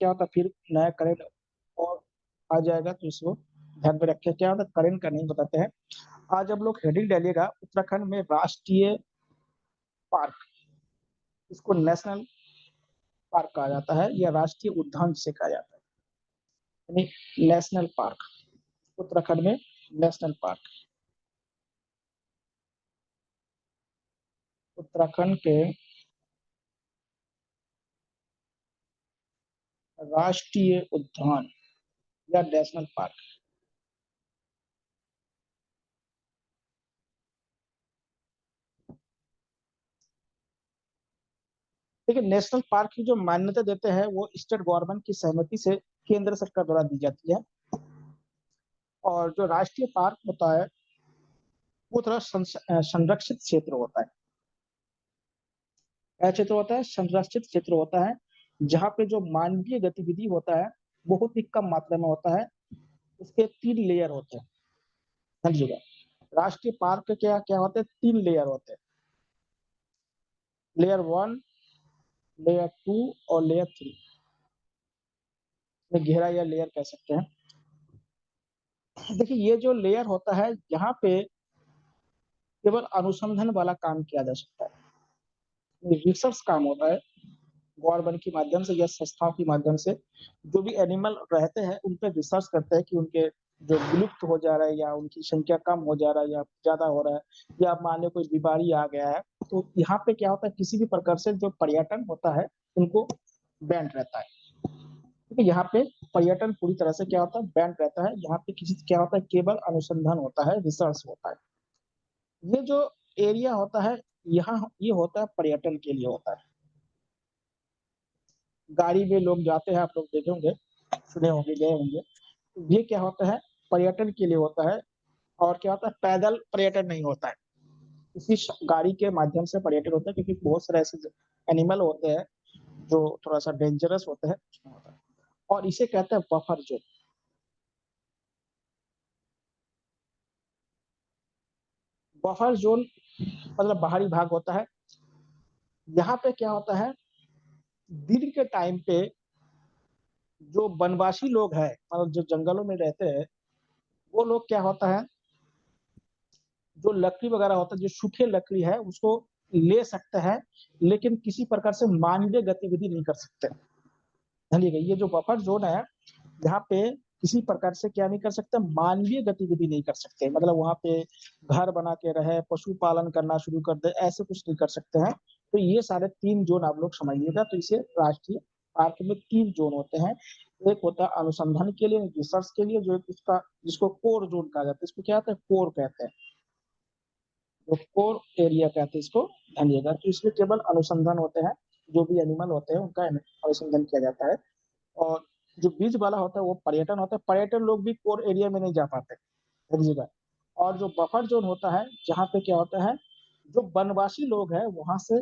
क्या होता है फिर नया करंट और आ जाएगा, तो इसको ध्यान में रखें। क्या होता है करंट का नहीं बताते हैं। आज हम लोग हेडिंग डालिएगा उत्तराखंड में राष्ट्रीय पार्क, इसको नेशनल पार्क कहा जाता है या राष्ट्रीय उद्यान जिसे कहा जाता है, यानी नेशनल पार्क। उत्तराखंड में नेशनल पार्क, उत्तराखंड के राष्ट्रीय उद्यान या नेशनल पार्क। देखिए नेशनल पार्क की जो मान्यता देते हैं वो स्टेट गवर्नमेंट की सहमति से केंद्र सरकार द्वारा दी जाती है। और जो राष्ट्रीय पार्क होता है वो थोड़ा संरक्षित क्षेत्र होता है। क्या क्षेत्र होता है? संरक्षित क्षेत्र होता है, जहाँ पे जो मानवीय गतिविधि होता है बहुत ही कम मात्रा में होता है। उसके 3 लेयर होते हैं, समझिएगा। राष्ट्रीय पार्क के क्या क्या होते हैं? 3 लेयर होते हैं, लेयर 1, लेयर 2 और लेयर 3। घेरा या लेयर कह सकते हैं। देखिए ये जो लेयर होता है यहाँ पे केवल अनुसंधान वाला काम किया जा सकता है, रिसर्च काम होता है गवर्नमेंट के माध्यम से या संस्थाओं के माध्यम से। जो भी एनिमल रहते हैं उन पे रिसर्च करते हैं कि उनके जो विलुप्त हो जा रहा है या उनकी संख्या कम हो जा रहा है या ज्यादा हो रहा है या मान लो कोई बीमारी आ गया है, तो यहाँ पे क्या होता है किसी भी प्रकार से जो पर्यटन होता है उनको बैंड रहता है। क्योंकि यहाँ पे पर्यटन पूरी तरह से क्या होता है बैंड रहता है। यहाँ पे किसी क्या होता है केवल अनुसंधान होता है, रिसर्च होता है। ये जो एरिया होता है यहाँ ये होता है पर्यटन के लिए होता है। गाड़ी में लोग जाते हैं, आप लोग देखे होंगे, सुने होंगे, गए होंगे। ये क्या होता है पर्यटन के लिए होता है। और क्या होता है पैदल पर्यटन नहीं होता है, इसी गाड़ी के माध्यम से पर्यटन होता है, क्योंकि बहुत सारे ऐसे एनिमल होते हैं जो थोड़ा सा डेंजरस होते हैं। और इसे कहते हैं बफर जोन। बफर जोन मतलब बाहरी भाग होता है। यहाँ पे क्या होता है दिन के टाइम पे जो वनवासी लोग हैं मतलब जो जंगलों में रहते हैं वो लोग क्या होता है जो लकड़ी वगैरह होता है जो सूखे लकड़ी है उसको ले सकते हैं, लेकिन किसी प्रकार से मानवीय गतिविधि नहीं कर सकते। समझिएगा ये जो बफर जोन है यहाँ पे किसी प्रकार से क्या नहीं कर सकते मानवीय गतिविधि नहीं कर सकते। मतलब वहाँ पे घर बना के रहे, पशुपालन करना शुरू कर दे, ऐसे कुछ नहीं कर सकते हैं। तो ये सारे 3 जोन आप लोग समझिएगा। तो इसे राष्ट्रीय पार्क में 3 जोन होते हैं। एक होता है अनुसंधान के लिए, रिसर्च के लिए, जो उसका जिसको कोर जोन कहा जाता है। इसको क्या होता है कोर कहते हैं, जो कोर एरिया कहते हैं इसको, समझिएगा। तो इसमें केवल अनुसंधान होते हैं, जो भी एनिमल होते हैं उनका अनुसंधान किया जाता है। और जो बीच वाला होता है वो पर्यटन होता है। पर्यटन लोग भी कोर एरिया में नहीं जा पाते, समझिएगा। और जो बफर जोन होता है जहाँ पे क्या होता है जो वनवासी लोग हैं वहां से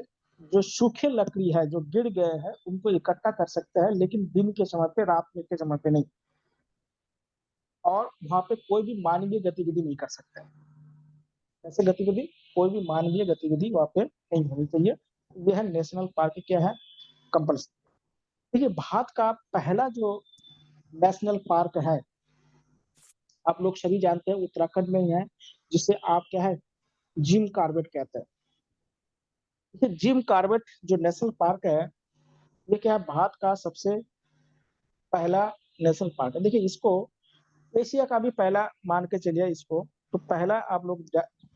जो सूखे लकड़ी है जो गिर गए हैं उनको इकट्ठा कर सकते हैं, लेकिन दिन के समय पे रात में के समय पे नहीं। और वहां पे कोई भी मानवीय गतिविधि नहीं कर सकते। ऐसे गतिविधि कोई भी मानवीय गतिविधि वहाँ पे नहीं होनी चाहिए। यह है नेशनल पार्क क्या है कंपल्सरी। देखिए भारत का पहला जो नेशनल पार्क है आप लोग सभी जानते हैं उत्तराखंड में ही है, जिसे आप क्या है जिम कॉर्बेट कहते हैं। देखिए जिम कॉर्बेट जो नेशनल पार्क है ये क्या है भारत का सबसे पहला नेशनल पार्क है। देखिए इसको एशिया का भी पहला मान के चलिए इसको। तो पहला आप लोग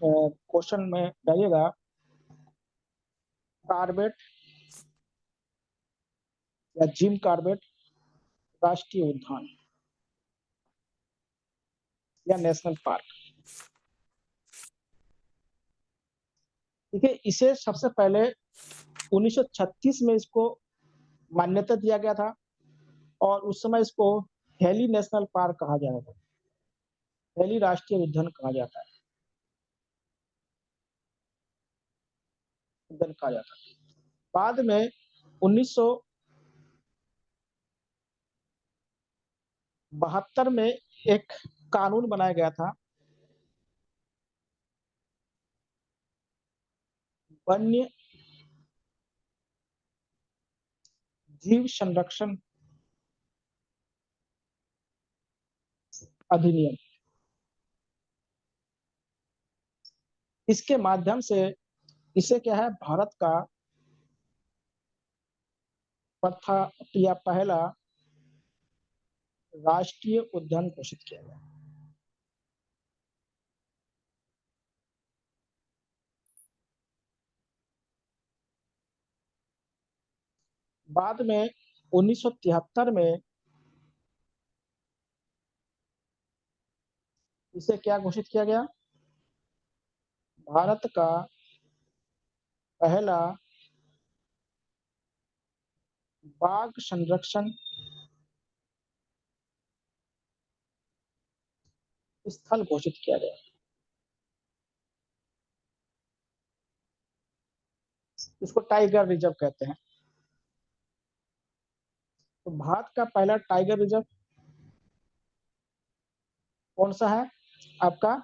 क्वेश्चन में डालिएगा कॉर्बेट या जिम कॉर्बेट राष्ट्रीय उद्यान या नेशनल पार्क। ठीक है इसे सबसे पहले 1936 में इसको मान्यता दिया गया था। और उस समय इसको हेली नेशनल पार्क कहा जाता था, हेली राष्ट्रीय उद्यान कहा जाता है, उद्यान कहा जाता है। बाद में 1972 में एक कानून बनाया गया था वन्य जीव संरक्षण अधिनियम। इसके माध्यम से इसे क्या है, भारत का या पहला राष्ट्रीय उद्यान घोषित किया गया। बाद में 1973 में इसे क्या घोषित किया गया, भारत का पहला बाघ संरक्षण स्थल घोषित किया गया। इसको टाइगर रिजर्व कहते हैं। तो भारत का पहला टाइगर रिजर्व कौन सा है आपका,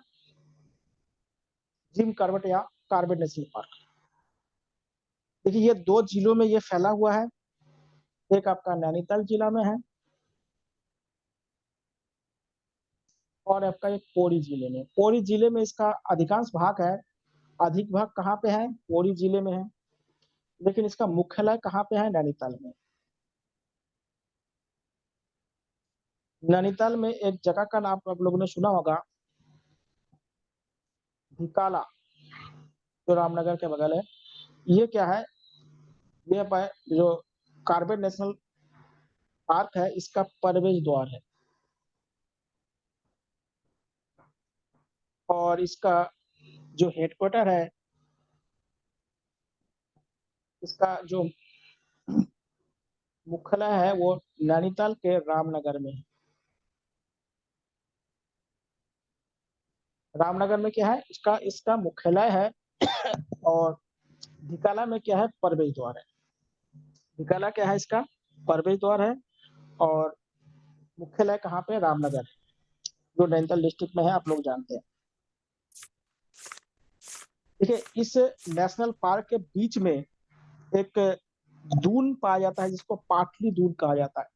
जिम कॉर्बेट या कॉर्बेट नेशनल पार्क। देखिए ये 2 जिलों में ये फैला हुआ है, एक आपका नैनीताल जिला में है और आपका एक पौड़ी जिले में। पौड़ी जिले में इसका अधिकांश भाग है, अधिक भाग कहाँ पे है, पौड़ी जिले में है, लेकिन इसका मुख्यालय कहाँ पे है, नैनीताल में। नैनीताल में एक जगह का नाम आप लोगों ने सुना होगा, धिकाला, जो रामनगर के बगल है। ये क्या है, ये जो कॉर्बेट नेशनल पार्क है, इसका प्रवेश द्वार है और इसका जो हेडक्वार्टर है, इसका जो मुख्यालय है वो नैनीताल के रामनगर में है। रामनगर में क्या है, इसका इसका मुख्यालय है और धिकाला में क्या है, प्रवेश द्वार है। धिकाला क्या है, इसका प्रवेश द्वार है और मुख्यालय कहाँ पे, रामनगर है, जो नैनीताल डिस्ट्रिक्ट में है, आप लोग जानते हैं। देखिए इस नेशनल पार्क के बीच में एक दून पाया जाता है जिसको पाटली दून कहा जाता है।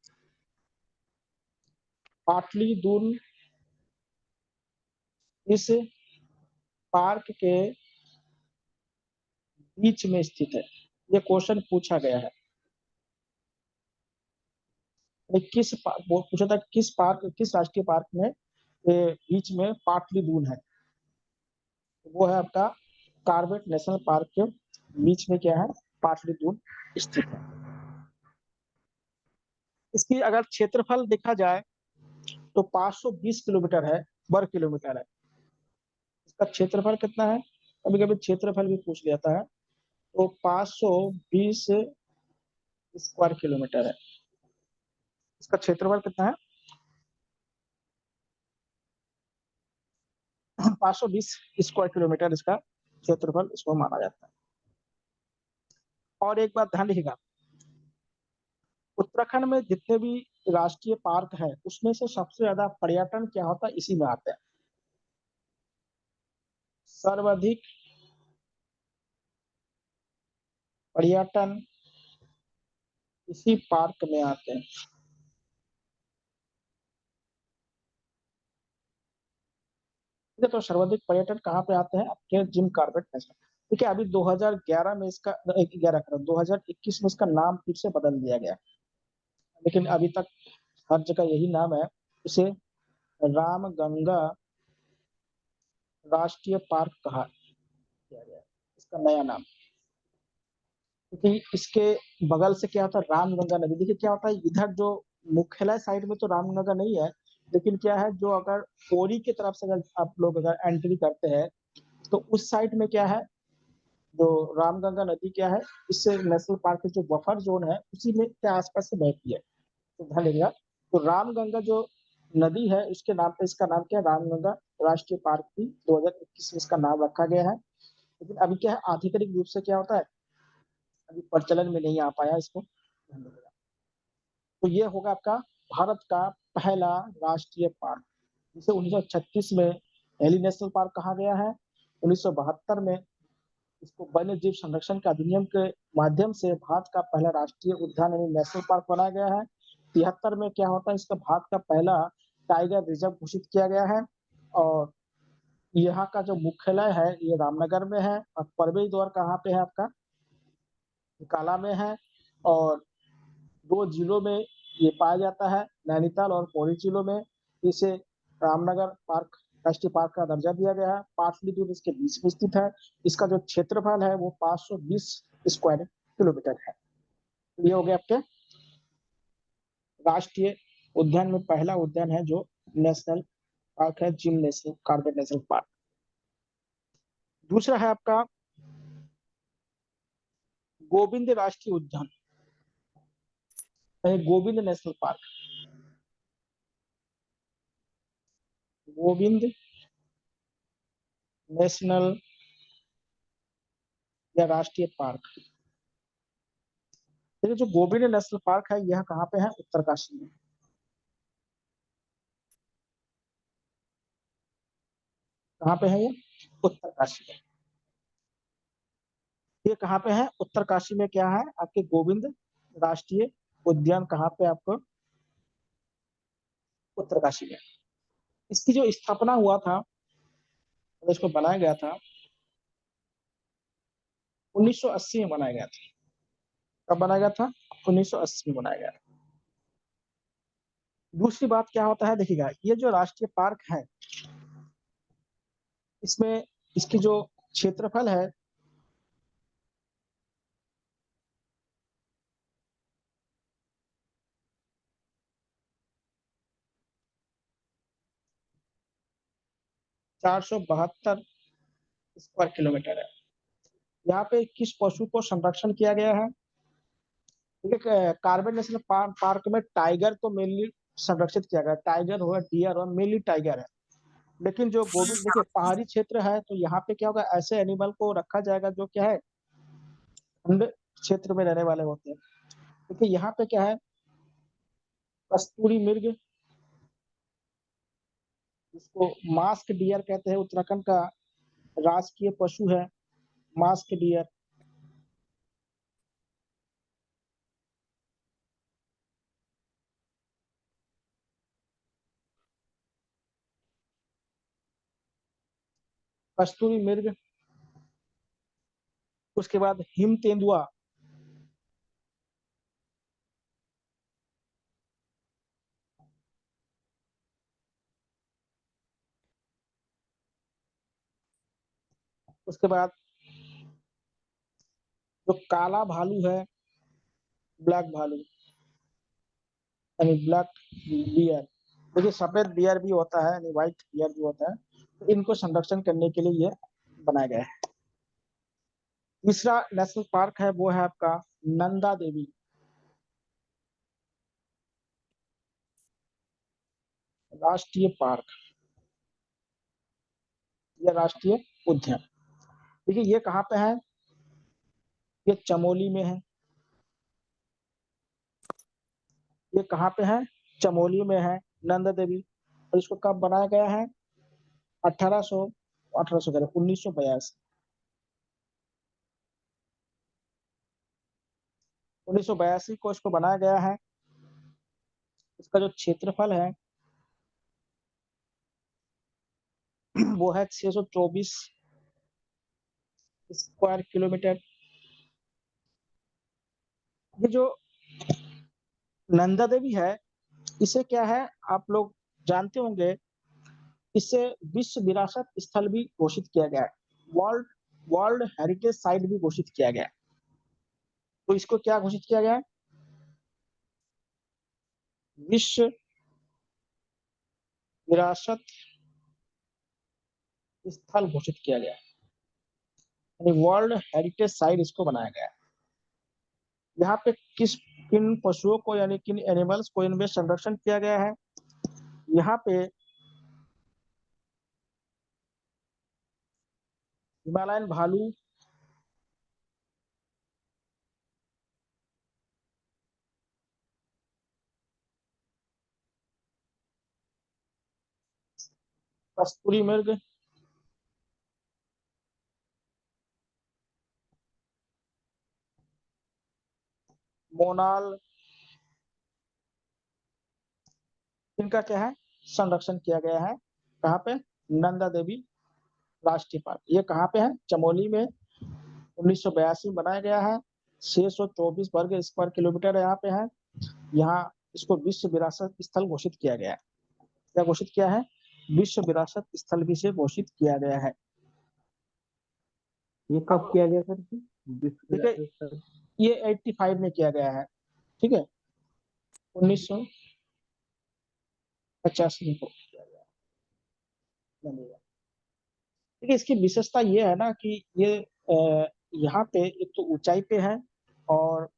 पाटली दून इस पार्क के बीच में स्थित है। ये क्वेश्चन पूछा गया है, वो पूछा था किस पार्क, किस राष्ट्रीय पार्क में बीच में पाटली दून है। वो है आपका कॉर्बेट नेशनल पार्क के बीच में क्या है, पाटली दून स्थित है। इसकी अगर क्षेत्रफल देखा जाए तो 520 किलोमीटर है, वर्ग किलोमीटर है। इसका क्षेत्रफल कितना है, कभी कभी क्षेत्रफल भी पूछ लेता है, तो 520 स्क्वायर किलोमीटर है। इसका क्षेत्रफल कितना है, 520 स्क्वायर किलोमीटर इसका क्षेत्रफल इसको माना जाता है। और एक बात ध्यान रखिएगा, उत्तराखंड में जितने भी राष्ट्रीय पार्क है उसमें से सबसे ज्यादा पर्यटन क्या होता है, इसी में आते हैं। सर्वाधिक पर्यटन इसी पार्क में आते हैं। ठीक है, तो सर्वाधिक पर्यटन कहाँ पे आते हैं, आपके जिम कॉर्बेट नेशनल। ठीक है, अभी 2011 में इसका 2021 में इसका नाम फिर से बदल दिया गया, लेकिन अभी तक हर जगह यही नाम है। इसे रामगंगा राष्ट्रीय पार्क कहा किया गया, इसका नया नाम। क्योंकि इसके बगल से क्या होता है, रामगंगा नदी। देखिए क्या होता है, इधर जो मुख्यालय साइड में तो रामगंगा नहीं है, लेकिन क्या है, जो अगर पौड़ी की तरफ से अगर आप लोग अगर एंट्री करते हैं तो उस साइड में क्या है, जो रामगंगा नदी क्या है, इससे नेशनल पार्क की जो बफर जोन है उसी में के आसपास से बहती है। तो ध्यान रखिएगा, तो रामगंगा जो नदी है उसके नाम पे इसका नाम क्या है, रामगंगा राष्ट्रीय पार्क भी 2021 में इसका नाम रखा गया है। लेकिन अभी क्या है, आधिकारिक रूप से क्या होता है, अभी प्रचलन में नहीं आ पाया इसको। तो ये होगा आपका भारत का पहला राष्ट्रीय पार्क, जिसे 1936 में एली नेशनल पार्क कहा गया है। 1972 में इसको वन्य जीव संरक्षण के अधिनियम के माध्यम से भारत का पहला राष्ट्रीय उद्यान यानी नेशनल पार्क बनाया गया है। 73 में क्या होता है, इसका भारत का पहला टाइगर रिजर्व घोषित किया गया है। और यहाँ का जो मुख्यालय है ये रामनगर में है, और प्रवेश द्वार कहाँ पे है आपका, काला में है। और 2 जिलों में ये पाया जाता है, नैनीताल और पौड़ी जिलों में। इसे रामनगर पार्क राष्ट्रीय पार्क का दर्जा दिया गया है। पाटलिपुत्र इसके बीच में स्थित है। इसका जो क्षेत्रफल है वो 520 स्क्वायर किलोमीटर है। ये हो गया आपके राष्ट्रीय उद्यान में पहला उद्यान है जो नेशनल पार्क है, gym national Corbett national park. दूसरा है आपका गोविंद राष्ट्रीय उद्यान, Govind national park. Govind national या राष्ट्रीय पार्क। देखिए जो गोविंद नेशनल पार्क है यह कहाँ पे है, उत्तरकाशी में। कहाँ पे है ये, उत्तरकाशी में। ये कहाँ पे है, उत्तरकाशी में। क्या है आपके गोविंद राष्ट्रीय उद्यान कहाँ पे आपको, उत्तरकाशी में। इसकी जो स्थापना हुआ था, इसको बनाया गया था 1980 में बनाया गया था। कब बनाया गया था, 1980 में बनाया गया था। दूसरी बात क्या होता है, देखिएगा ये जो राष्ट्रीय पार्क है इसमें इसकी जो क्षेत्रफल है 472 स्क्वायर किलोमीटर है। यहाँ पे किस पशु को संरक्षण किया गया है, ठीक है। कार्बन नेशनल पार्क में टाइगर को मेनली संरक्षित किया गया है। टाइगर हुआ, डियर हुआ, मेनली टाइगर है। लेकिन जो गोविंद, देखिए पहाड़ी क्षेत्र है तो यहाँ पे क्या होगा, ऐसे एनिमल को रखा जाएगा जो क्या है ठंड क्षेत्र में रहने वाले होते हैं। देखिए यहाँ पे क्या है, कस्तूरी मृग, जिसको मास्क डियर कहते हैं, उत्तराखंड का राजकीय पशु है मास्क डियर। कस्तूरी मृग, उसके बाद हिम तेंदुआ, उसके बाद जो काला भालू है, ब्लैक भालू यानी ब्लैक बियर। देखिए सफेद बियर भी होता है यानी व्हाइट बियर भी होता है। तो इनको संरक्षण करने के लिए ये बनाया गया है। तीसरा नेशनल पार्क है वो है आपका नंदा देवी राष्ट्रीय पार्क या राष्ट्रीय उद्यान। देखिए ये कहाँ पे है, ये चमोली में है। ये कहाँ पे है, चमोली में है नंदा देवी। और इसको कब बनाया गया है, 1800 1800 कह रहे 1982, 1982 को इसको बनाया गया है। इसका जो क्षेत्रफल है वो है 624 स्क्वायर किलोमीटर। ये जो नंदा देवी है इसे क्या है, आप लोग जानते होंगे, इसे विश्व विरासत स्थल भी घोषित किया गया है। वर्ल्ड वर्ल्ड हेरिटेज साइट भी घोषित किया गया है। तो इसको क्या घोषित किया गया है, विश्व विरासत स्थल घोषित किया गया है, यानी वर्ल्ड हेरिटेज साइट इसको बनाया गया है। यहाँ पे किस किन पशुओं को यानी किन एनिमल्स को इनमें संरक्षण किया गया है, यहाँ पे हिमालयन भालू, कस्तूरी मृग, मोनाल, इनका क्या है संरक्षण किया गया है। कहाँ पे? नंदा देवी राष्ट्रीय पार्क। ये कहाँ पे है? चमोली में 1982 में बनाया गया है। 624 वर्ग स्क्वायर किलोमीटर यहाँ पे है। यहाँ इसको विश्व विरासत स्थल घोषित किया गया है। क्या घोषित किया है? विश्व विरासत स्थल भी से घोषित किया गया है। ये कब किया गया सर? ठीक है, ये 85 में किया गया है। ठीक है, 1985 में किया गया है। ठीक है, इसकी विशेषता ये है ना कि ये यहाँ पे एक तो ऊंचाई पे है और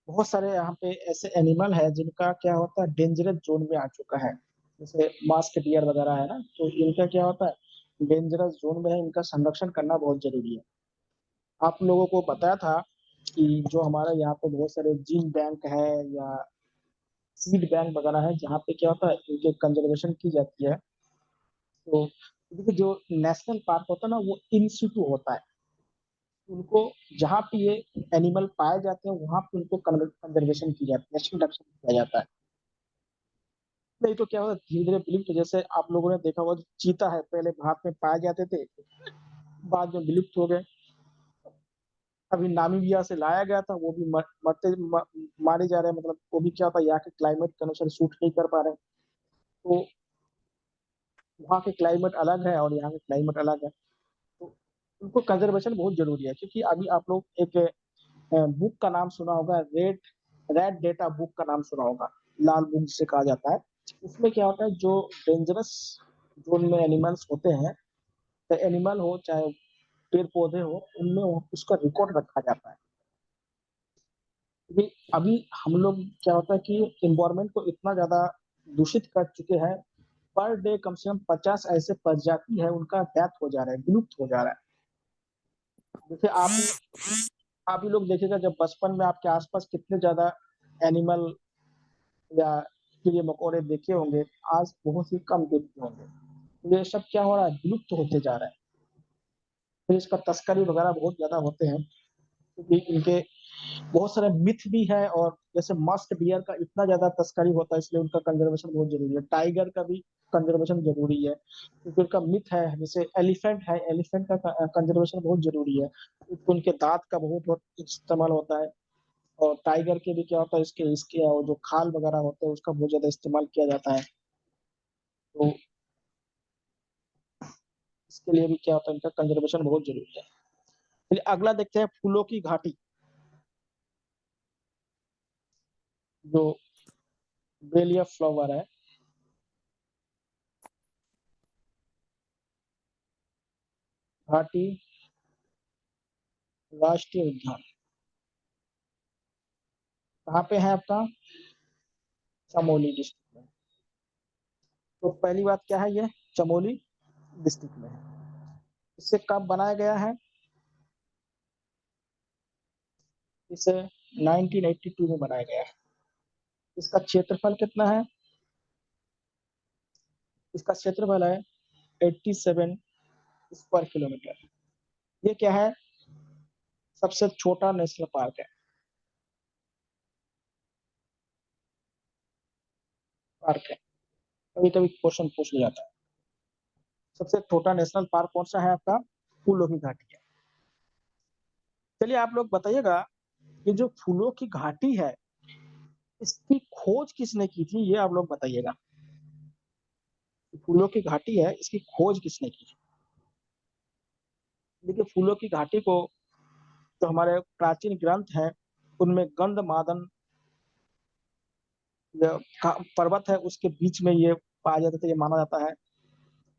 बहुत सारे यहाँ पे ऐसे एनिमल है जिनका क्या होता है डेंजरस जोन में आ चुका है। जैसे मास्क डियर वगैरह है ना, तो इनका क्या होता है डेंजरस जोन में है। इनका संरक्षण करना बहुत जरूरी है। आप लोगों को बताया था कि जो हमारा यहाँ पे बहुत सारे जीन बैंक है या सीड बैंक वगैरह है जहाँ पे क्या होता है इनके कंजर्वेशन की जाती है। तो देखिए जो नेशनल पार्क होता है ना वो इन सिटू होता है। उनको जहाँ पे ये एनिमल पाए जाते हैं वहां पे उनको कंजर्वेशन की जाती है, संरक्षण किया जाता है। नहीं तो क्या होता है धीरे धीरे विलुप्त, जैसे आप लोगों ने देखा होगा चीता है पहले भारत में पाए जाते थे, बाद में विलुप्त हो गए। अभी नामीबिया से लाया गया था, वो भी मारे जा रहे हैं। मतलब वो भी क्या होता है यहाँ के क्लाइमेट के अनुसार सूट नहीं कर पा रहे हैं। तो वहाँ के क्लाइमेट अलग है और यहाँ के क्लाइमेट अलग है। तो उनको कंजर्वेशन बहुत जरूरी है, क्योंकि अभी आप लोग एक बुक का नाम सुना होगा, रेड डेटा बुक का नाम सुना होगा, लाल बुक जिसे कहा जाता है। उसमें क्या होता है जो डेंजरस जोन में एनिमल्स होते हैं, चाहे एनिमल हो चाहे पेड़ पौधे हो, उनमें उसका रिकॉर्ड रखा जाता है। अभी हम लोग क्या होता है कि इन्वायरमेंट को इतना ज्यादा दूषित कर चुके हैं, पर डे कम से कम 50 ऐसे प्रजाति है उनका डेथ हो जा रहा है, विलुप्त हो जा रहा है। जैसे आप ही लोग देखेगा जब बचपन में आपके आसपास कितने ज्यादा एनिमल या कीड़े मकोड़े देखे होंगे, आज बहुत ही कम देखते होंगे। ये सब क्या हो रहा है, विलुप्त होते जा रहा है। फिर इसका तस्करी वगैरह बहुत ज्यादा होते हैं, क्योंकि इनके बहुत सारे मिथ भी है। और जैसे मस्ट डियर का इतना ज्यादा तस्करी होता है, इसलिए उनका कंजर्वेशन बहुत जरूरी है। टाइगर का भी कंजर्वेशन जरूरी है, क्योंकि उनका मिथ है। जैसे एलिफेंट है, एलिफेंट का कंजर्वेशन बहुत जरूरी है, क्योंकि उनके दांत का बहुत इस्तेमाल होता है। और टाइगर के भी क्या होता है इसके इसके जो खाल वगैरह होते हैं उसका बहुत ज्यादा इस्तेमाल किया जाता है। तो इसके लिए भी क्या होता है इनका कंजर्वेशन बहुत जरूरी है। फिर अगला देखते हैं फूलों की घाटी, जो बेलिया फ्लावर है। घाटी राष्ट्रीय उद्यान कहाँ पे है आपका? चमोली डिस्ट्रिक्ट में। तो पहली बात क्या है, ये चमोली डिस्ट्रिक्ट में है। इसे कब बनाया गया है? इसे 1982 में बनाया गया है। इसका क्षेत्रफल कितना है? इसका क्षेत्रफल है 87 स्क्वायर किलोमीटर। ये क्या है? सबसे छोटा नेशनल पार्क है। पार्क है, कभी कभी क्वेश्चन पूछ लिया जाता है। सबसे छोटा नेशनल पार्क कौन सा है आपका? फूलों की घाटी है। चलिए आप लोग बताइएगा, ये जो फूलों की घाटी है इसकी खोज किसने की थी, ये आप लोग बताइएगा। फूलों की घाटी है, इसकी खोज किसने की? देखिए फूलों की घाटी को जो हमारे प्राचीन ग्रंथ हैं उनमें गंधमादन पर्वत है उसके बीच में ये पाया जाता था, ये माना जाता है।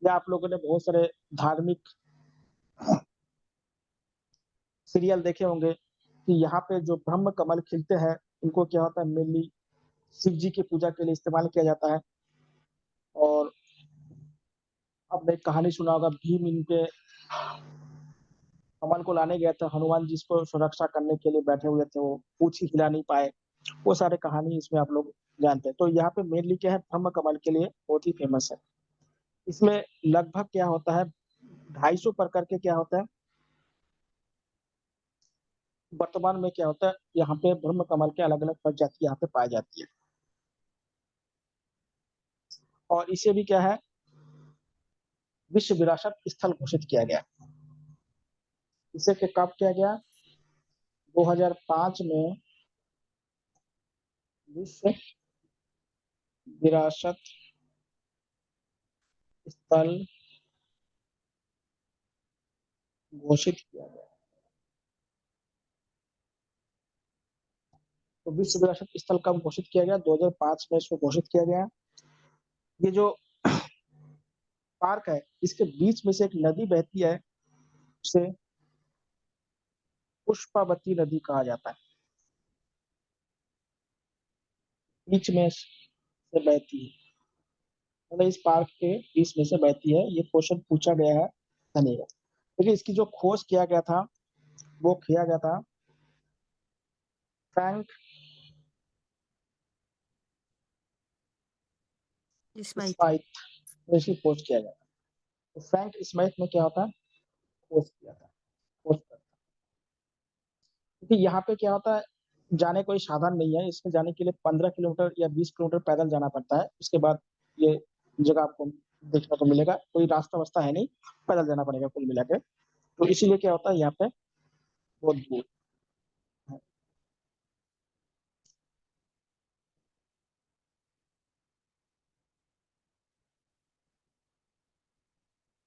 या आप लोगों ने बहुत सारे धार्मिक सीरियल देखे होंगे कि यहाँ पे जो ब्रह्म कमल खिलते हैं उनको क्या होता है मेनली शिव जी की पूजा के लिए इस्तेमाल किया जाता है। और आपने एक कहानी सुना होगा, भीम इनके कमल को लाने गया था, हनुमान जी इसको सुरक्षा करने के लिए बैठे हुए थे, वो पूछ ही हिला नहीं पाए। वो सारे कहानी इसमें आप लोग जानते हैं। तो यहाँ पे मेनली क्या है, ब्रह्म कमल के लिए बहुत ही फेमस है। इसमें लगभग क्या होता है 250 प्रकार के क्या होता है, वर्तमान में क्या होता है यहाँ पे ब्रह्म कमल के अलग अलग प्रजाति यहाँ पे पाई जाती है। और इसे भी क्या है, विश्व विरासत स्थल घोषित किया गया। इसे के कब किया गया, 2005 में विश्व विरासत स्थल घोषित किया गया। तो विश्व विरासत स्थल कब घोषित किया गया, 2005 में इसको घोषित किया गया। ये जो पार्क है, इसके बीच में से एक नदी बहती है, उसे पुष्पावती नदी कहा जाता है। बीच में से बहती है, मतलब इस पार्क के बीच में से बहती है। ये क्वेश्चन पूछा गया है धन्यवाद। देखिए इसकी जो खोज किया गया था, वो किया गया था फ्रैंक स्माइथ, इसकी खोज किया गया था। तो फ्रैंक स्माइथ ने क्या होता है, खोज किया था, खोज करता। क्योंकि यहाँ पे क्या होता है, जाने कोई साधन नहीं है, इसमें जाने के लिए 15 किलोमीटर या 20 किलोमीटर पैदल जाना पड़ता है। उसके बाद ये जगह आपको देखने को मिलेगा, कोई रास्ता वास्ता है नहीं, पैदल जाना पड़ेगा कुल मिला के। तो इसीलिए क्या होता है, यहाँ पे बहुत दूर है।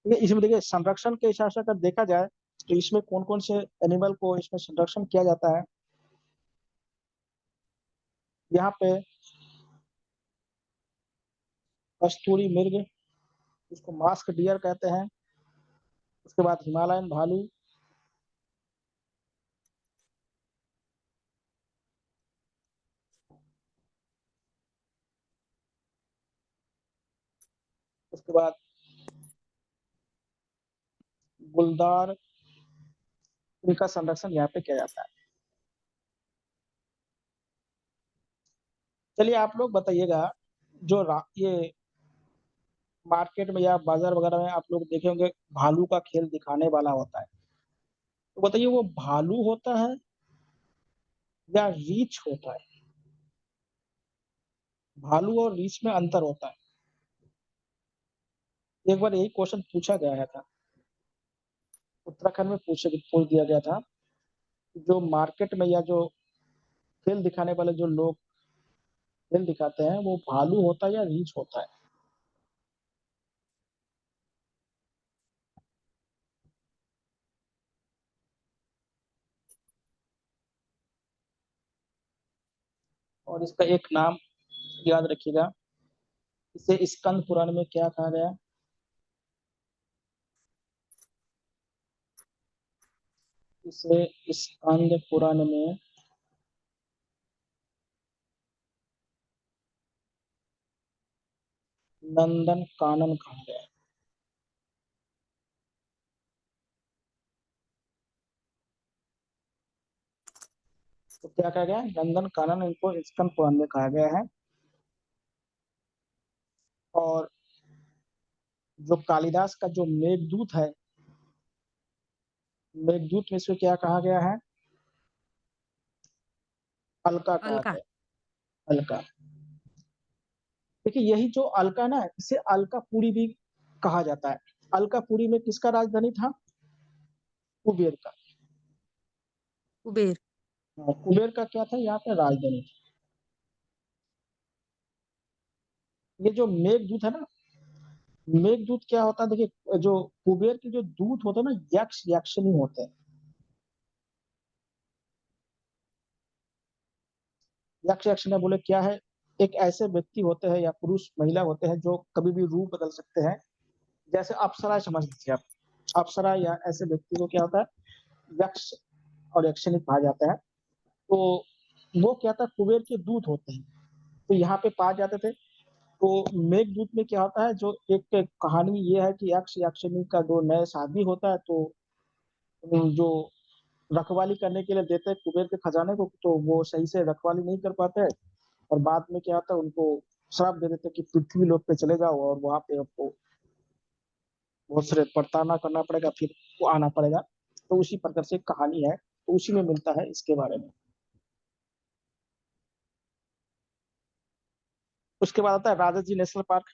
इसमें देखिए संरक्षण के हिसाब से अगर देखा जाए, तो इसमें कौन कौन से एनिमल को इसमें संरक्षण किया जाता है। यहाँ पे कस्तूरी मृग, इसको मास्क डियर कहते हैं। उसके बाद हिमालयन भालू, उसके बाद गुलदार, इनका संरक्षण यहाँ पे किया जाता है। चलिए आप लोग बताइएगा, जो ये मार्केट में या बाजार वगैरह में आप लोग देखे होंगे, भालू का खेल दिखाने वाला होता है। तो बताइए वो भालू होता है या रीछ होता है। भालू और रीछ में अंतर होता है। एक बार यही क्वेश्चन पूछा गया था, उत्तराखंड में पूछ दिया गया था, जो मार्केट में या जो खेल दिखाने वाले जो लोग खेल दिखाते हैं, वो भालू होता है या रीछ होता है। और इसका एक नाम याद रखिएगा, इसे स्कंद पुराण में क्या कहा गया, इसे स्कंद पुराण में नंदन कानन कहा गया। तो क्या कहा गया, नंदन कानन, इनको स्कंद पुराण में कहा गया है। और जो कालिदास का जो मेघदूत है, मेघदूत में इसको क्या कहा गया है, अलका कहा अलका। गया, अलका। देखिए यही जो अलका ना, इसे अलकापुरी भी कहा जाता है। अलकापुरी में किसका राजधानी था, कुबेर का। कुबेर। कुबेर का क्या था, यहाँ पे राजधानी थी। ये जो मेघदूत है ना, मेघदूत क्या होता है, देखिए जो कुबेर के जो दूत होते हैं ना, यक्ष यक्षिणी होते हैं। यक्ष यक्षिणी बोले क्या है, एक ऐसे व्यक्ति होते हैं या पुरुष महिला होते हैं जो कभी भी रूप बदल सकते हैं। जैसे अप्सरा समझ लीजिए आप, अप्सरा या ऐसे व्यक्ति को क्या होता है, यक्ष और यक्षिणी कहा जाता है। तो वो क्या था, कुबेर के दूत होते हैं, तो यहाँ पे पाए जाते थे। तो मेघदूत में क्या होता है, जो एक कहानी ये है कि यक्ष यक्षिणी का जो नए शादी होता है, तो जो रखवाली करने के लिए देते हैं कुबेर के खजाने को, तो वो सही से रखवाली नहीं कर पाते हैं, और बाद में क्या होता है, उनको श्राप दे देते हैं कि पृथ्वी लोक पे चले जाओ, और वहां पे आपको बहुत सारे प्रताड़ना करना पड़ेगा, फिर वो आना पड़ेगा। तो उसी प्रकार से कहानी है, तो उसी में मिलता है इसके बारे में। उसके बाद आता है राजा जी नेशनल पार्क।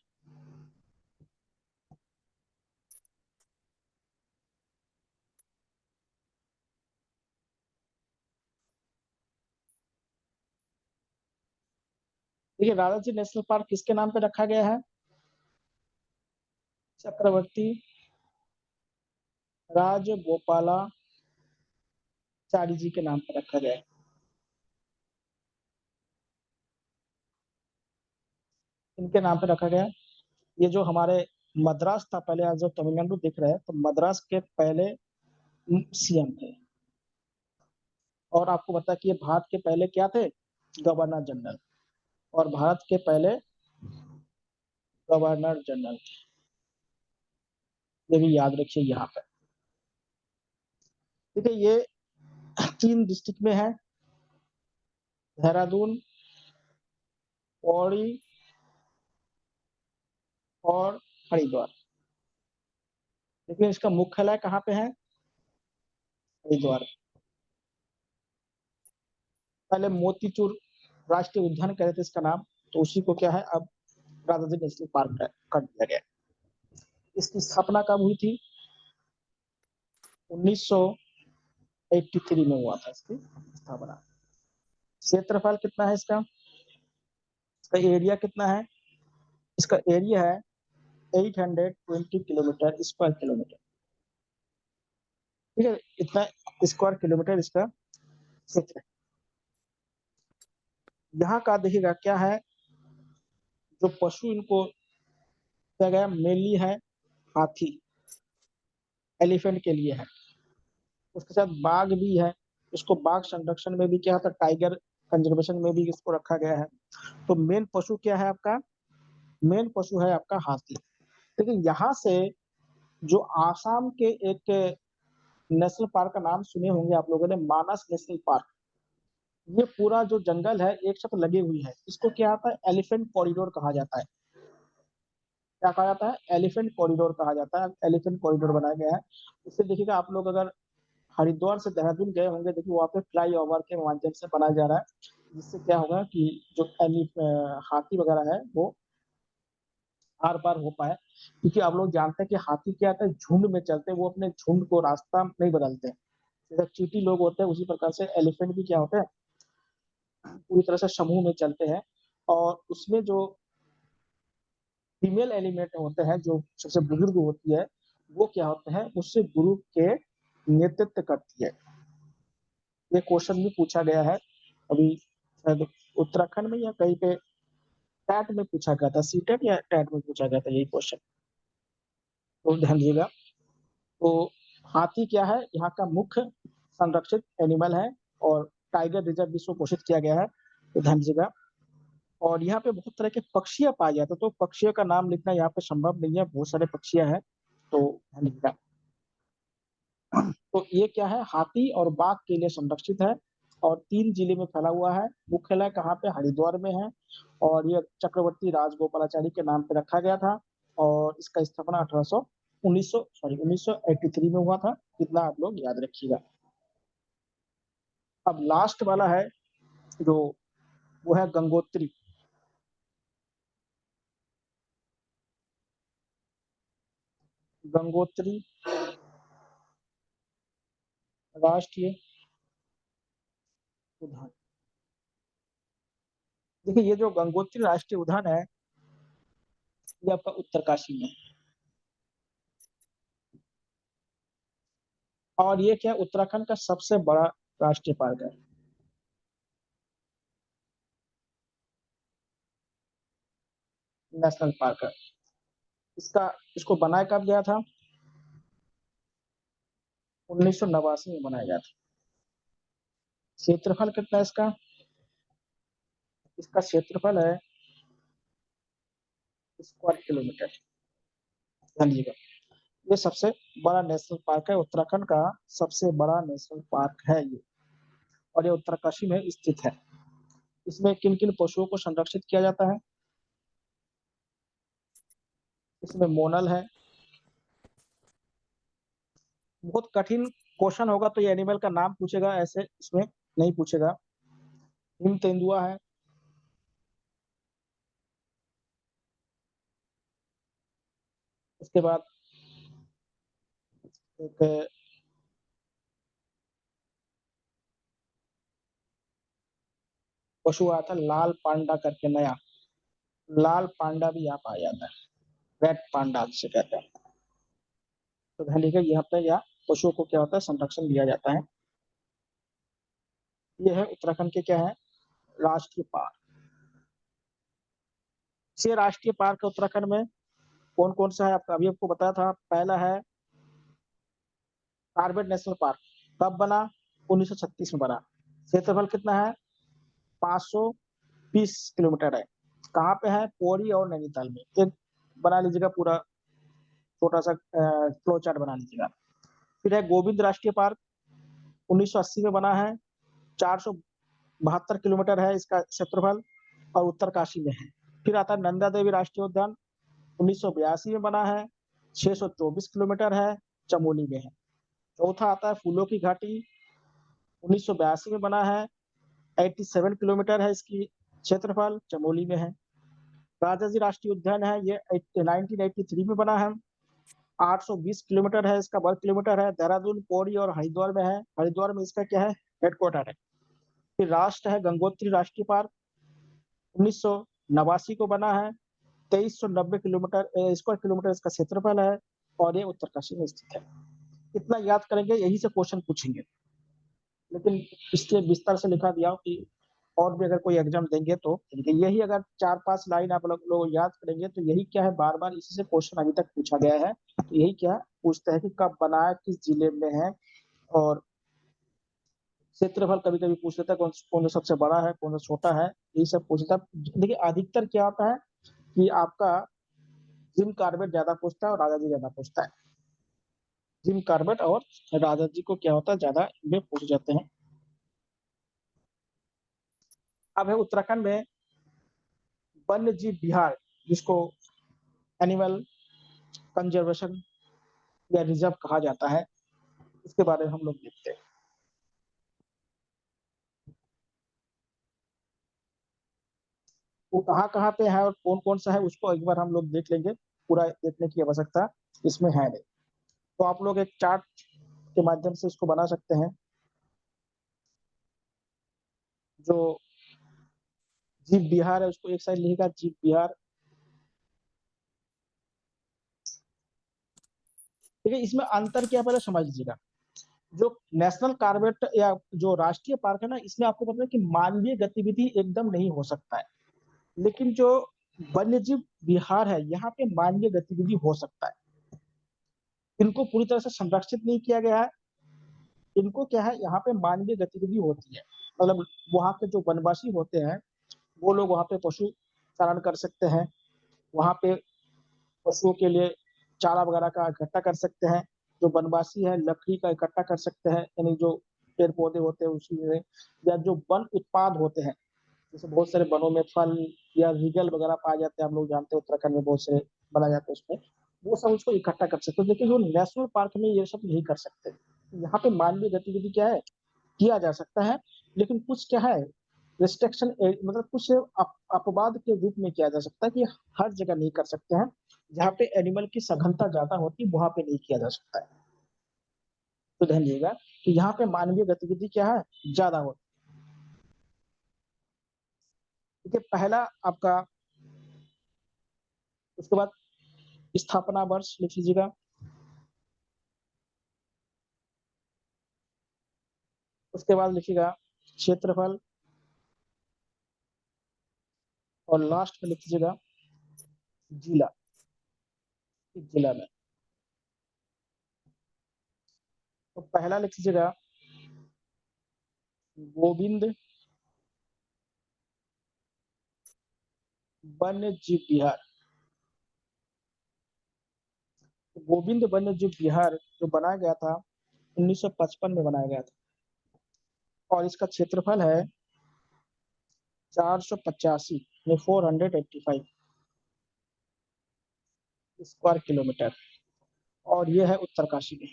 देखिए राजाजी नेशनल पार्क किसके नाम पे रखा गया है? चक्रवर्ती राजगोपालाचारी जी के नाम पे रखा गया है। इनके नाम पे रखा गया है। ये जो हमारे मद्रास था पहले, आज जो तमिलनाडु दिख रहा है, तो मद्रास के पहले सीएम थे। और आपको पता है कि ये भारत के पहले क्या थे? Governor general. और भारत के पहले गवर्नर जनरल, ये भी याद रखिए यहाँ पे। ठीक है, ये 3 डिस्ट्रिक्ट में है, देहरादून, पौड़ी और हरिद्वार। लेकिन इसका मुख्यालय कहाँ पे है? हरिद्वार। पहले मोतीचूर राष्ट्रीय उद्यान कहते थे इसका नाम, तो उसी को क्या है अब राजाजी नेशनल पार्क कर दिया गया। इसकी स्थापना कब हुई थी? 1983 में हुआ था इसकी स्थापना। क्षेत्रफल कितना है इसका? इसका एरिया कितना है? इसका एरिया है 820 किलोमीटर स्क्वायर किलोमीटर। ठीक है, इतना स्क्वायर किलोमीटर इसका क्षेत्र है। यहाँ का देखिएगा क्या है, जो पशु इनको दिया गया मेनली है हाथी, एलिफेंट के लिए है। उसके साथ बाघ भी है। इसको बाघ संरक्षण में भी क्या होता है, टाइगर कंजर्वेशन में भी इसको रखा गया है। तो मेन पशु क्या है आपका? मेन पशु है आपका हाथी। लेकिन यहाँ से जो आसाम के एक नेशनल पार्क का नाम सुने होंगे आप लोगों ने, मानस नेशनल पार्क। ये पूरा जो जंगल है एक साथ लगी हुई है, इसको क्या आता है? एलिफेंट कॉरिडोर कहा जाता है। क्या कहा जाता है? एलिफेंट कॉरिडोर कहा जाता है। एलिफेंट कॉरिडोर बनाया गया है। इससे देखिएगा आप लोग अगर हरिद्वार से देहरादून गए होंगे, देखिए वहाँ पे फ्लाई ओवर के माध्यम से बनाया जा रहा है, जिससे क्या होगा कि जो हाथी वगैरह है वो आर पार हो पाए। क्योंकि आप लोग जानते हैं कि हाथी क्या होता है, झुंड में चलते हैं, वो अपने झुंड को रास्ता नहीं बदलते। जैसे चींटी लोग होते हैं, उसी प्रकार से एलिफेंट भी क्या होते हैं, पूरी तरह से समूह में चलते हैं। और उसमें जो फीमेल एलिमेंट होते हैं, जो सबसे बुजुर्ग होती है, वो क्या होते हैं, उससे ग्रुप के नेतृत्व करती है। ये क्वेश्चन भी पूछा गया है अभी शायद उत्तराखंड में या कहीं पे टैट में पूछा गया था, सीटेट या टैट में पूछा गया था यही क्वेश्चन, तो ध्यान दीजिएगा। तो हाथी क्या है, यहाँ का मुख्य संरक्षित एनिमल है और टाइगर रिजर्व भी इसको घोषित किया गया है, तो ध्यान दीजिएगा। और यहाँ पे बहुत तरह के पक्षियां पाए जाते हैं, तो पक्षियों का नाम लिखना यहाँ पे संभव नहीं है, बहुत सारे पक्षियां हैं, तो ध्यान दीजिएगा। तो ये क्या है, हाथी और बाघ के लिए संरक्षित है और 3 जिले में फैला हुआ है। मुख्यालय कहाँ पे? हरिद्वार में है। और ये चक्रवर्ती राजगोपालाचारी के नाम पे रखा गया था। और इसका स्थापना 1983 में हुआ था। इतना आप लोग याद रखिएगा। अब लास्ट वाला है जो, वो है गंगोत्री। गंगोत्री राष्ट्रीय उद्यान। देखिए ये जो गंगोत्री राष्ट्रीय उद्यान है, ये आपका उत्तरकाशी में है। और ये क्या, उत्तराखंड का सबसे बड़ा राष्ट्रीय पार्क है, नेशनल पार्क है। इसका इसको बनाया कब गया था? 1989 में बनाया गया था। क्षेत्रफल कितना है इसका? इसका क्षेत्रफल है स्क्वायर किलोमीटर। ध्यान दीजिएगा, ये सबसे बड़ा नेशनल पार्क है, उत्तराखंड का सबसे बड़ा नेशनल पार्क है ये। और ये उत्तरकाशी में स्थित है। इसमें किन किन पशुओं को संरक्षित किया जाता है? इसमें मोनल है। बहुत कठिन क्वेश्चन होगा तो ये एनिमल का नाम पूछेगा, ऐसे इसमें नहीं पूछेगा। हिम तेंदुआ है। उसके बाद एक पशु आया था लाल पांडा करके नया, लाल पांडा भी यहाँ पाया जाता है, रेड पांडा जिसे कहते हैं। तो ध्यान दीजिए यहाँ पे या पशुओं को क्या होता है, संरक्षण दिया जाता है। ये है उत्तराखंड के क्या है, राष्ट्रीय पार्क। 6 राष्ट्रीय पार्क है उत्तराखंड में। कौन कौन सा है, आपका अभी आपको बताया था। पहला है कार्बेट नेशनल पार्क। कब बना, 1936 में बना। क्षेत्रफल कितना है, 520 किलोमीटर है। कहाँ पे है, पौड़ी और नैनीताल में। एक बना लीजिएगा, पूरा छोटा सा फ्लो चार्ट बना लीजिएगा। फिर है गोविंद राष्ट्रीय पार्क, 1980 में बना है। 472 किलोमीटर है इसका क्षेत्रफल और उत्तरकाशी में है। फिर आता है नंदा देवी राष्ट्रीय उद्यान, 1982 में बना है। 624 किलोमीटर है, चमोली में है। चौथा आता है फूलों की घाटी, 1982 में बना है। 87 किलोमीटर है इसकी क्षेत्रफल, चमोली में है। राजा जी राष्ट्रीय उद्यान है, ये 1983 में बना है। 820 किलोमीटर है इसका, वर्ग किलोमीटर है। देहरादून, पौड़ी और हरिद्वार में है। हरिद्वार में इसका क्या है, हेडक्वार्टर है। फिर राष्ट्र है गंगोत्री राष्ट्रीय पार्क, 1989 को बना है। 2390 किलोमीटर स्क्वायर किलोमीटर इसका क्षेत्रफल है और ये उत्तरकाशी में स्थित है। इतना याद करेंगे, यही से क्वेश्चन पूछेंगे। लेकिन इसलिए विस्तार से लिखा दिया कि और भी अगर कोई एग्जाम देंगे तो यही अगर 4-5 लाइन आप लोग याद करेंगे तो यही क्या है, बार बार इसी से क्वेश्चन अभी तक पूछा गया है। तो यही क्या पूछता है कि कब बनाया, किस जिले में है, और क्षेत्रफल कभी कभी पूछ लेता है, कौन कौन सबसे बड़ा है, कौन सा छोटा है, यही सब पूछता है। देखिए अधिकतर क्या होता है कि आपका जिम कार्बेट ज्यादा पूछता है और राजा जी ज्यादा पूछता है। जिम कार्बेट और राजा जी को क्या होता है, ज्यादा इनमें पूछ जाते हैं। अब है उत्तराखंड में वन्य जीव विहार, जिसको एनिमल कंजर्वेशन या रिजर्व कहा जाता है। इसके बारे में हम लोग देखते हैं। वो कहाँ-कहाँ पे है और कौन-कौन सा है, उसको एक बार हम लोग देख लेंगे। पूरा देखने की आवश्यकता इसमें है नहीं। तो आप लोग एक चार्ट के माध्यम से इसको बना सकते हैं। जो जीव विहार है उसको एक साइड लिखिएगा, जीव विहार। देखिए इसमें अंतर क्या है, पहले समझ लीजिएगा। जो नेशनल कार्बेट या जो राष्ट्रीय पार्क है ना, इसमें आपको पता है कि मानवीय गतिविधि एकदम नहीं हो सकता है। लेकिन जो वन्यजीव विहार है, यहाँ पे मानवीय गतिविधि हो सकता है। इनको पूरी तरह से संरक्षित नहीं किया गया है। इनको क्या है, यहाँ पे मानवीय गतिविधि होती है। मतलब वहाँ के जो वनवासी होते हैं, वो लोग वहाँ पे पशु चारण कर सकते हैं। वहाँ पे पशुओं के लिए चारा वगैरह का इकट्ठा कर सकते हैं। जो वनवासी है, लकड़ी का इकट्ठा कर सकते हैं, यानी जो पेड़-पौधे होते हैं उसी में, या जो वन उत्पाद होते हैं, जैसे बहुत सारे वनों में फल या रीगल वगैरह पाए जाते हैं, हम लोग जानते हैं उत्तराखंड में बहुत से बनाए जाते हैं उसमें, वो सब उसको इकट्ठा कर सकते हैं। लेकिन जो नेशनल पार्क में ये सब नहीं कर सकते। यहाँ पे मानवीय गतिविधि क्या है, किया जा सकता है, लेकिन कुछ क्या है, रिस्ट्रिक्शन मतलब कुछ अपवाद के रूप में किया जा सकता है कि हर जगह नहीं कर सकते हैं। जहाँ पे एनिमल की सघनता ज्यादा होती है वहां पे नहीं किया जा सकता है। तो ध्यान दीजिएगा कि यहाँ पे मानवीय गतिविधि क्या है, ज्यादा होती है। देखिए पहला आपका, उसके बाद स्थापना वर्ष लिख लीजिएगा। उसके बाद लिखिएगा क्षेत्रफल, और लास्ट में लिख लीजिएगा जिला, किस जिला में। तो पहला लिख लीजिएगा गोविंद वन्य जीव विहार। गोविंद वन्य जीव विहार जो बनाया गया था 1955 में बनाया गया था, और इसका क्षेत्रफल है 485 में 485 स्क्वायर किलोमीटर, और ये है उत्तरकाशी में।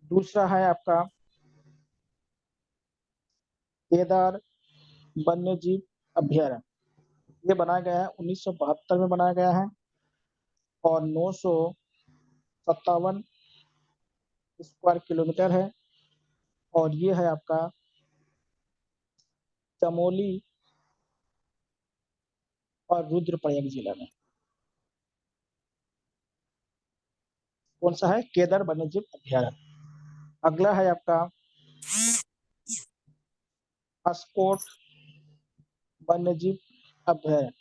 दूसरा है आपका केदार वन्य जीव अभ्यारण्य। ये बनाया गया है 1972 में बनाया गया है, और 957 स्क्वायर किलोमीटर है और ये है आपका चमोली और रुद्रप्रयाग जिला में। कौन सा है? केदार वन्यजीव अभयारण्य। अगला है आपका अस्कोट वन्यजीव अभयारण्य।